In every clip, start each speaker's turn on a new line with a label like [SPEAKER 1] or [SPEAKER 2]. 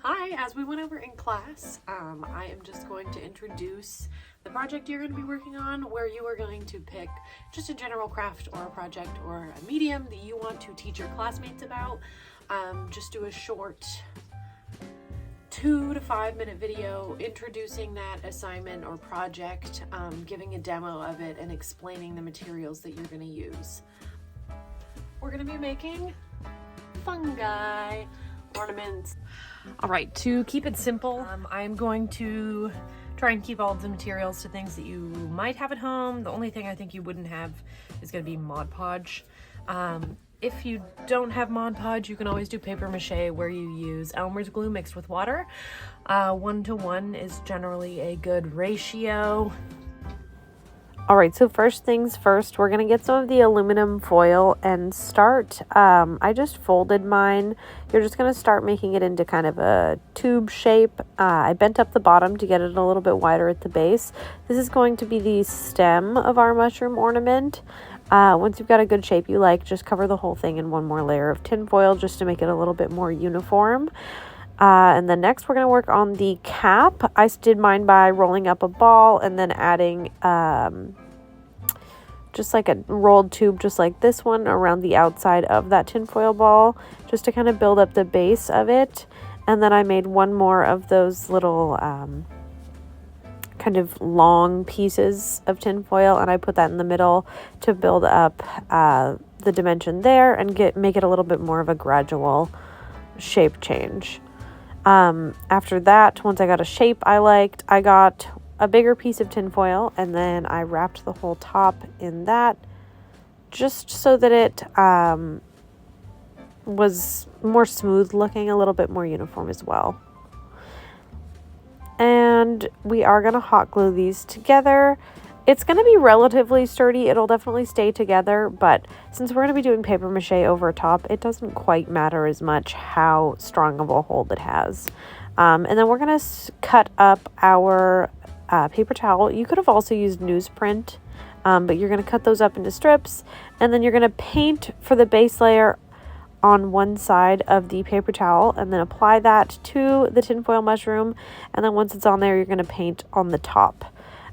[SPEAKER 1] Hi, as we went over in class, I am just going to introduce the project you're going to be working on, where you are going to pick just a general craft or a project or a medium that you want to teach your classmates about. Just do a short 2 to 5 minute video introducing that assignment or project, giving a demo of it and explaining the materials that you're going to use. We're going to be making fungi ornaments. All right, to keep it simple, I'm going to try and keep all of the materials to things that you might have at home. The only thing I think you wouldn't have is going to be Mod Podge. If you don't have Mod Podge, you can always do paper mache, where you use Elmer's glue mixed with water. 1-to-1 is generally a good ratio. All right, so first things first, we're gonna get some of the aluminum foil and start. I just folded mine. You're just gonna start making it into kind of a tube shape. I bent up the bottom to get it a little bit wider at the base. This is going to be the stem of our mushroom ornament. Once you've got a good shape you like, just cover the whole thing in one more layer of tin foil just to make it a little bit more uniform. And then next we're going to work on the cap. I did mine by rolling up a ball and then adding just like a rolled tube just like this one around the outside of that tinfoil ball, just to kind of build up the base of it. And then I made one more of those little kind of long pieces of tinfoil, and I put that in the middle to build up the dimension there and make it a little bit more of a gradual shape change. After that, once I got a shape I liked, I got a bigger piece of tinfoil and then I wrapped the whole top in that, just so that it was more smooth looking, a little bit more uniform as well. And we are going to hot glue these together. It's going to be relatively sturdy. It'll definitely stay together, but since we're going to be doing paper mache over top, it doesn't quite matter as much how strong of a hold it has. And then we're going to cut up our paper towel. You could have also used newsprint, but you're going to cut those up into strips, and then you're going to paint for the base layer on one side of the paper towel and then apply that to the tinfoil mushroom. And then once it's on there, you're going to paint on the top.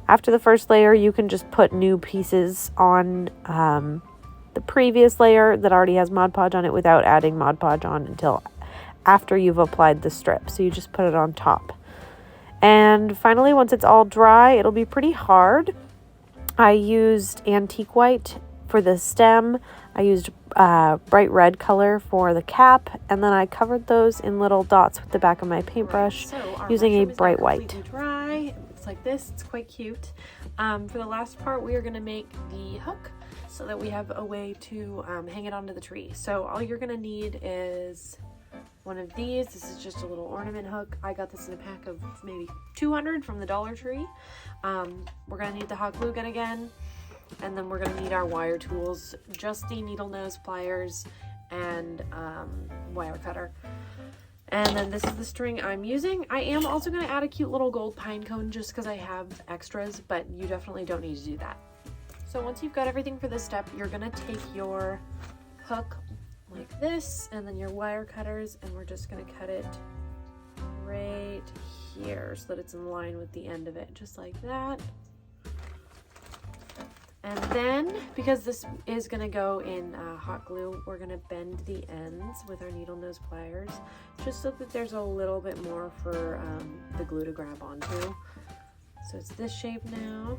[SPEAKER 1] After the first layer, you can just put new pieces on the previous layer that already has Mod Podge on it without adding Mod Podge on until after you've applied the strip. So you just put it on top. And finally, once it's all dry, it'll be pretty hard. I used antique white for the stem. I used bright red color for the cap, and then I covered those in little dots with the back of my paintbrush using a bright white. Dry. It's like this. It's quite cute. For the last part, we are going to make the hook so that we have a way to hang it onto the tree. So all you're going to need is one of these. This is just a little ornament hook. I got this in a pack of maybe 200 from the Dollar Tree. We're going to need the hot glue gun again, and then we're going to need our wire tools, just the needle nose pliers and wire cutter. And then this is the string I'm using. I am also going to add a cute little gold pine cone just because I have extras, but you definitely don't need to do that. So once you've got everything for this step, you're going to take your hook like this and then your wire cutters, and we're just going to cut it right here so that it's in line with the end of it, just like that. And then, because this is going to go in hot glue, we're going to bend the ends with our needle nose pliers, just so that there's a little bit more for the glue to grab onto. So it's this shape now.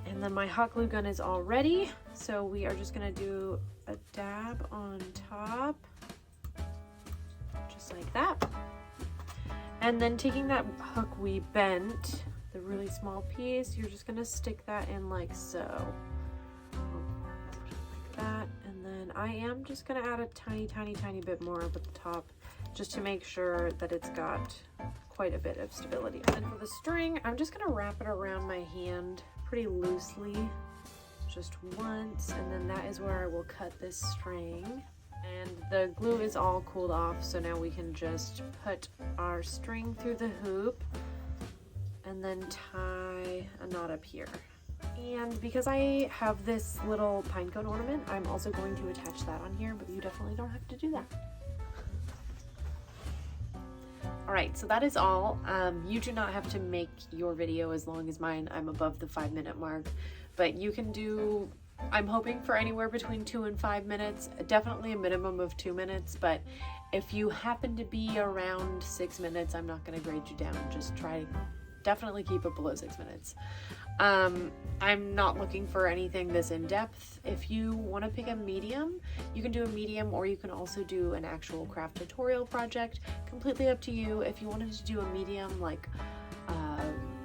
[SPEAKER 1] And then my hot glue gun is all ready, so we are just going to do a dab on top, just like that. And then taking that hook we bent, the really small piece, you're just going to stick that in like so, like that. And then I am just going to add a tiny bit more up at the top, just to make sure that it's got quite a bit of stability. And for the string, I'm just going to wrap it around my hand pretty loosely, just once, and then that is where I will cut this string. And the glue is all cooled off, so now we can just put our string through the hoop and then tie a knot up here. And because I have this little pine cone ornament, I'm also going to attach that on here, but you definitely don't have to do that. All right, so that is all. You do not have to make your video as long as mine. I'm above the 5-minute mark, but you can do, I'm hoping for anywhere between 2 and 5 minutes, definitely a minimum of 2 minutes, but if you happen to be around 6 minutes, I'm not gonna grade you down. Just try, definitely keep it below 6 minutes. I'm not looking for anything this in-depth. If you want to pick a medium, you can do a medium, or you can also do an actual craft tutorial project. Completely up to you. If you wanted to do a medium like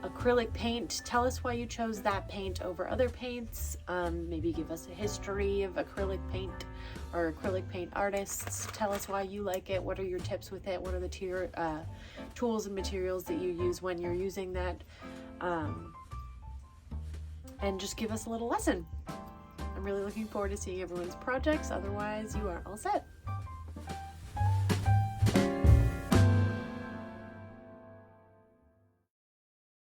[SPEAKER 1] acrylic paint, tell us why you chose that paint over other paints. Maybe give us a history of acrylic paint or acrylic paint artists. Tell us why you like it. What are your tips with it? What are the tools and materials that you use when you're using that? And just give us a little lesson. I'm really looking forward to seeing everyone's projects. Otherwise, you are all set.